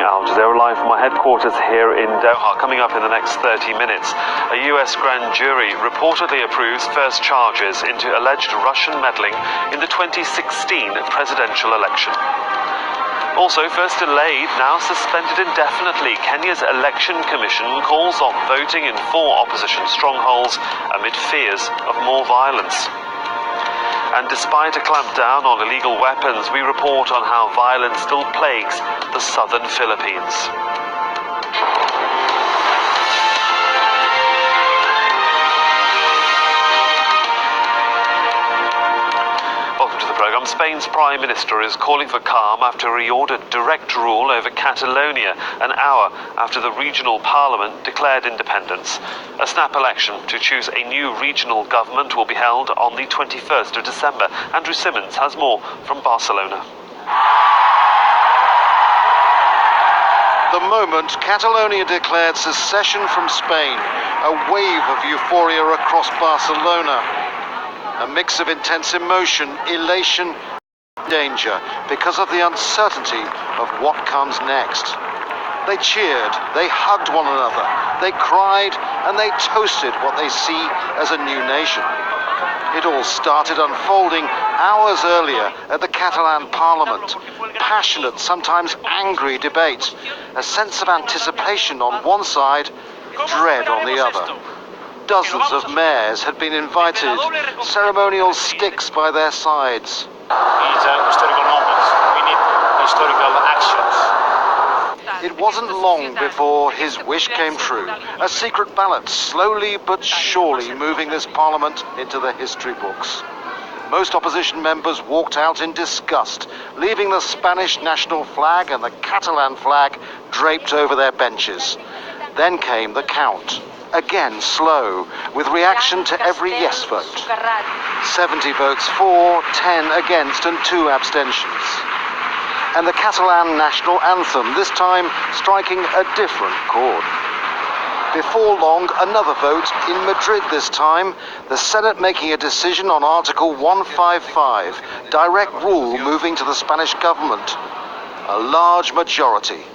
Aljazzera live from my headquarters here in Doha. Coming up in the next 30 minutes, a US grand jury reportedly approves first charges into alleged Russian meddling in the 2016 presidential election. Also, first delayed, now suspended indefinitely, Kenya's election commission calls off voting in 4 opposition strongholds amid fears of more violence. And despite a clampdown on illegal weapons, we report on how violence still plagues the southern Philippines. Welcome to the programme. Spain's Prime Minister is calling for calm after he ordered direct rule over Catalonia an hour after the regional parliament declared independence. A snap election to choose a new regional government will be held on the 21st of December. Andrew Simmons has more from Barcelona. The moment Catalonia declared secession from Spain, a wave of euphoria across Barcelona. A mix of intense emotion, elation, and danger because of the uncertainty of what comes next. They cheered, they hugged one another, they cried, and they toasted what they see as a new nation. It all started unfolding hours earlier at the Catalan Parliament. Passionate, sometimes angry debate. A sense of anticipation on one side, dread on the other. Dozens of mayors had been invited, ceremonial sticks by their sides. These are historical moments. We need historical actions. It wasn't long before his wish came true. A secret ballot, slowly but surely moving this parliament into the history books. Most opposition members walked out in disgust, leaving the Spanish national flag and the Catalan flag draped over their benches. Then came the count. Again slow, with reaction to every yes vote. 70 votes for, 10 against, and 2 abstentions. And the Catalan national anthem, this time striking a different chord. Before long, another vote in Madrid this time, the Senate making a decision on Article 155, direct rule moving to the Spanish government. A large majority.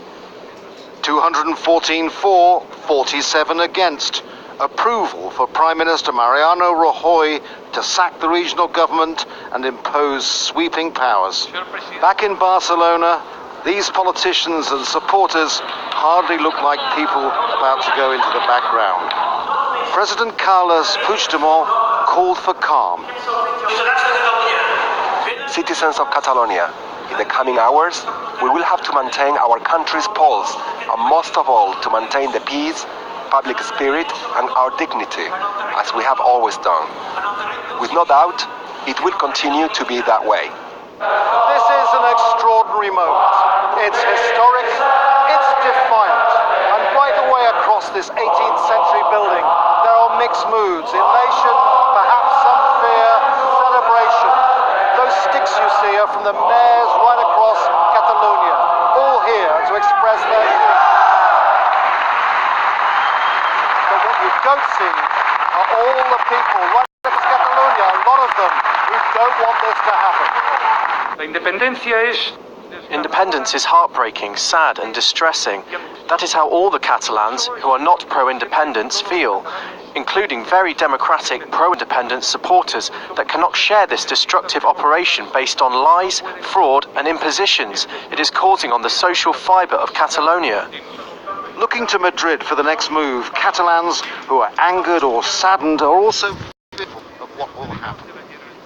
214 for, 47 against. Approval for Prime Minister Mariano Rajoy to sack the regional government and impose sweeping powers. Back in Barcelona, these politicians and supporters hardly look like people about to go into the background. President Carles Puigdemont called for calm. Citizens of Catalonia, in the coming hours, we will have to maintain our country's pulse, and most of all, to maintain the peace, public spirit, and our dignity, as we have always done. With no doubt, it will continue to be that way. This is an extraordinary moment. It's historic, it's defiant, and right the way across this 18th century building, there are mixed moods, elation, perhaps some fear, celebration. Those sticks you see are from the mayors right across Catalonia, all here to express their views. But what you don't see are all the people right across Catalonia, a lot of them, who don't want this to happen. Independence is heartbreaking, sad and distressing. That is how all the Catalans who are not pro-independence feel, including very democratic pro-independence supporters that cannot share this destructive operation based on lies, fraud and impositions it is causing on the social fibre of Catalonia. Looking to Madrid for the next move, Catalans who are angered or saddened are also fearful of what will happen.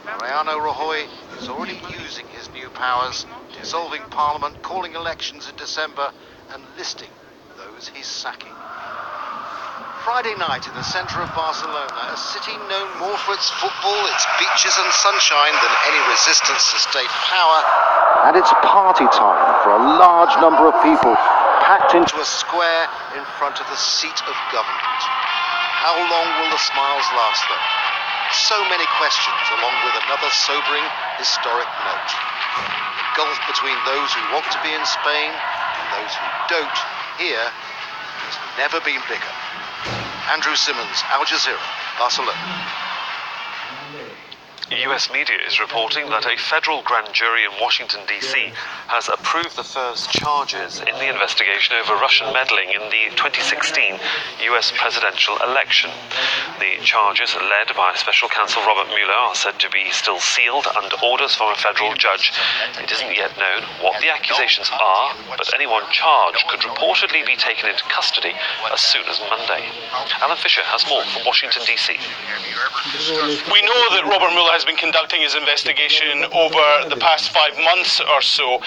Mariano Rajoy is already using his new powers, dissolving parliament, calling elections in December, and listing those he's sacking. Friday night in the centre of Barcelona, a city known more for its football, its beaches and sunshine than any resistance to state power. And it's party time for a large number of people packed into a square in front of the seat of government. How long will the smiles last though? So many questions, along with another sobering historic note. The gulf between those who want to be in Spain and those who don't here has never been bigger. Andrew Simmons, Aljazzera, Barcelona. US media is reporting that a federal grand jury in Washington, D.C. has approved the first charges in the investigation over Russian meddling in the 2016 US presidential election. The charges, led by Special Counsel Robert Mueller, are said to be still sealed under orders from a federal judge. It isn't yet known what the accusations are, but anyone charged could reportedly be taken into custody as soon as Monday. Alan Fisher has more from Washington, D.C. We know that Robert Mueller has been conducting his investigation over the past 5 months or so.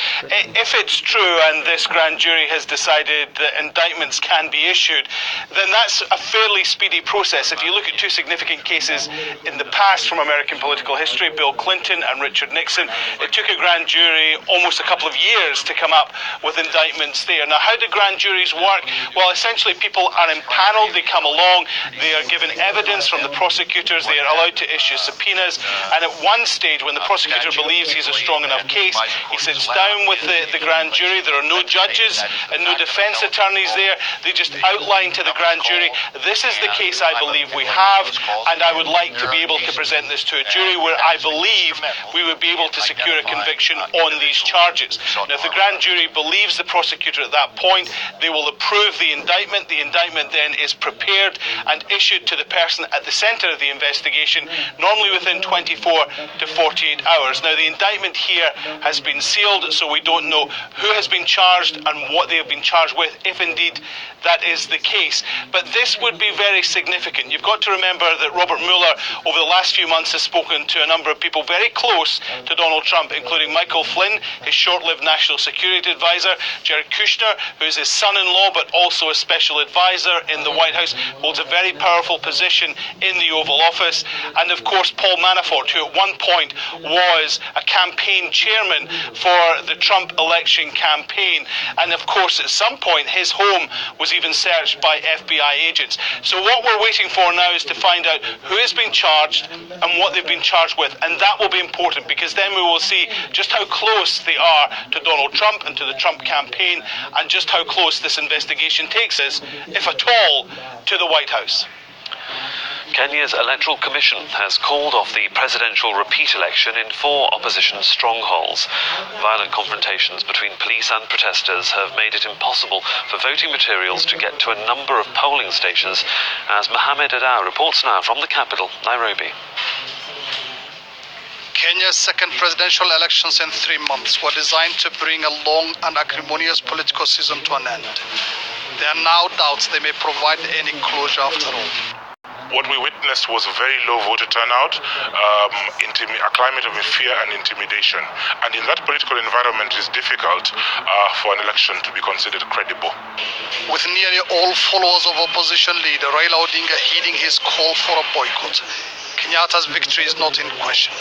If it's true and this grand jury has decided that indictments can be issued, then that's a fairly speedy process. If you look at two significant cases in the past from American political history, Bill Clinton and Richard Nixon, it took a grand jury almost a couple of years to come up with indictments there. Now, how do grand juries work? Well, essentially people are impaneled, they come along, they are given evidence from the prosecutors, they are allowed to issue subpoenas, and at one stage when the prosecutor believes he's a strong enough case, he sits down with the grand jury. There are no judges and no defense attorneys there. They just outline to the grand jury, this is the case I believe we have, and I would like to be able to present this to a jury where I believe we would be able to secure a conviction on these charges. Now, if the grand jury believes the prosecutor at that point, they will approve the indictment. The indictment then is prepared and issued to the person at the centre of the investigation, normally within 24 to 48 hours. Now, the indictment here has been sealed, so we don't know who has been charged and what they have been charged with, if indeed that is the case. But this would be very significant. You've got to remember that Robert Mueller, over the last few months, has spoken to a number of people very close to Donald Trump, including Michael Flynn, his short-lived national security advisor, Jared Kushner, who is his son-in-law but also a special advisor in the White House, holds a very powerful position in the Oval Office, and of course Paul Manafort, who at one point was a campaign chairman for the Trump election campaign, and of course at some point his home was even searched by FBI agents. So what we're waiting for now is to find out who has been charged and what they've been charged with, and that will be important because then we will see just how close they are to Donald Trump and to the Trump campaign, and just how close this investigation takes us, if at all, to the White House. Kenya's Electoral Commission has called off the presidential repeat election in 4 opposition strongholds. Violent confrontations between police and protesters have made it impossible for voting materials to get to a number of polling stations, as Mohammed Adao reports now from the capital, Nairobi. Kenya's second presidential elections in 3 months were designed to bring a long and acrimonious political season to an end. There are now doubts they may provide any closure after all. What we witnessed was a very low voter turnout, a climate of fear and intimidation. And in that political environment, it is difficult for an election to be considered credible. With nearly all followers of opposition leader Raila Odinga heeding his call for a boycott, Kenyatta's victory is not in question.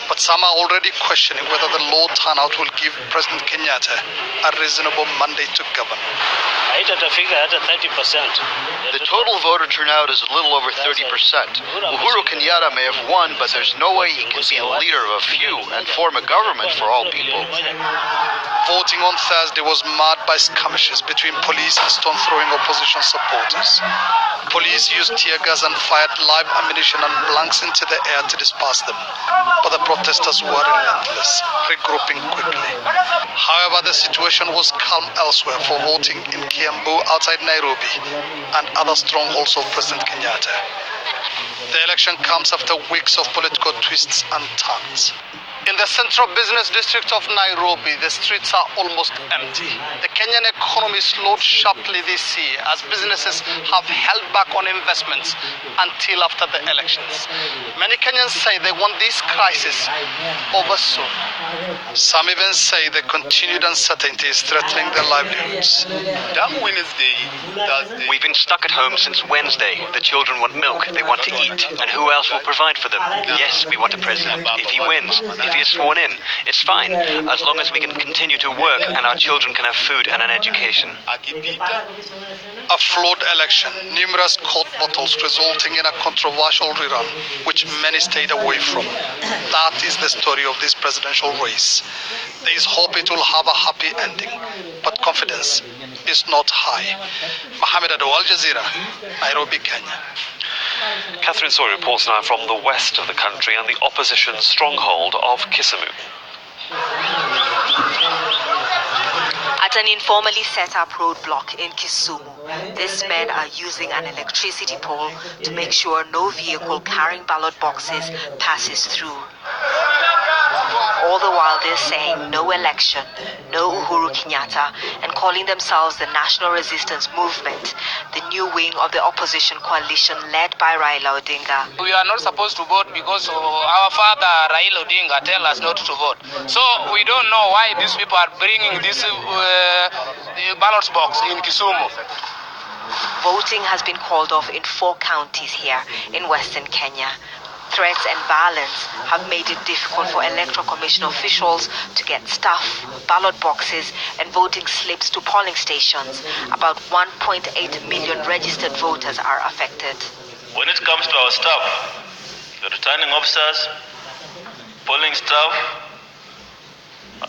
But some are already questioning whether the low turnout will give President Kenyatta a reasonable mandate to govern. The total voter turnout is a little over 30%. Uhuru Kenyatta may have won, but there's no way he can be a leader of a few and form a government for all people. Voting on Thursday was marred by skirmishes between police and stone-throwing opposition supporters. Police used tear gas and fired live ammunition and blanks into the air to disperse them, but the protesters were relentless, regrouping quickly. However, the situation was calm elsewhere for voting in Kiambu outside Nairobi and other strongholds of President Kenyatta. The election comes after weeks of political twists and turns. In the central business district of Nairobi, the streets are almost empty. The Kenyan economy slowed sharply this year as businesses have held back on investments until after the elections. Many Kenyans say they want this crisis over soon. Some even say the continued uncertainty is threatening their livelihoods. We've been stuck at home since Wednesday. The children want milk, they want to eat, and who else will provide for them? Yes, we want a president. If he wins, if he is sworn in, it's fine, as long as we can continue to work and our children can have food and an education. A flawed election, numerous court battles resulting in a controversial rerun, which many stayed away from. That is the story of this presidential race. There is hope it will have a happy ending, but confidence is not high. Mohammed Adao, Aljazzera, Nairobi, Kenya. Catherine Soy reports now from the west of the country and the opposition stronghold of Kisumu. At an informally set up roadblock in Kisumu, these men are using an electricity pole to make sure no vehicle carrying ballot boxes passes through. All the while they're saying no election, no Uhuru Kenyatta, and calling themselves the National Resistance Movement, the new wing of the opposition coalition led by Raila Odinga. We are not supposed to vote because our father Raila Odinga tell us not to vote. So we don't know why these people are bringing this ballot box in Kisumu. Voting has been called off in 4 counties here in Western Kenya. Threats and violence have made it difficult for Electoral Commission officials to get staff, ballot boxes and voting slips to polling stations. About 1.8 million registered voters are affected. When it comes to our staff, the returning officers, polling staff,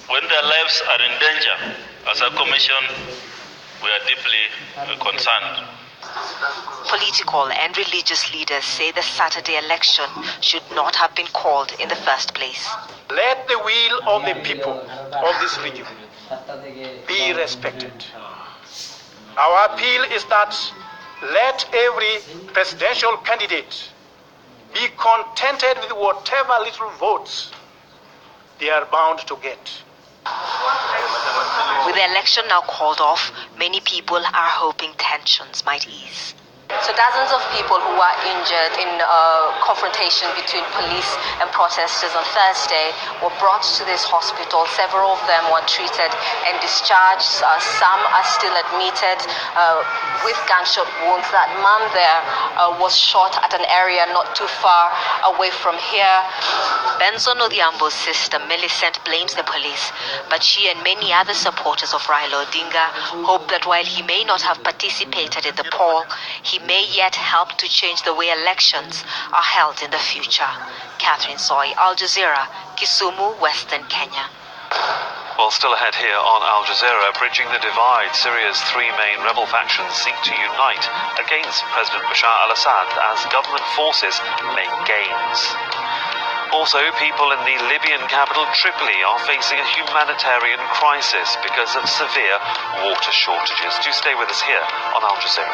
when their lives are in danger, as a commission, we are deeply concerned. Political and religious leaders say the Saturday election should not have been called in the first place. Let the will of the people of this region be respected. Our appeal is that let every presidential candidate be contented with whatever little votes they are bound to get. With the election now called off, many people are hoping tensions might ease. So dozens of people who were injured in a confrontation between police and protesters on Thursday were brought to this hospital. Several of them were treated and discharged. Some are still admitted with gunshot wounds. That man there was shot at an area not too far away from here. Benson Odhiambo's sister Millicent blames the police, but she and many other supporters of Raila Odinga hope that while he may not have participated in the poll, he may yet help to change the way elections are held in the future. Catherine Soy, Aljazzera, Kisumu, Western Kenya. Well, still ahead here on Aljazzera, bridging the divide, Syria's 3 main rebel factions seek to unite against President Bashar al-Assad as government forces make gains. Also, people in the Libyan capital Tripoli are facing a humanitarian crisis because of severe water shortages. Do stay with us here on Aljazzera.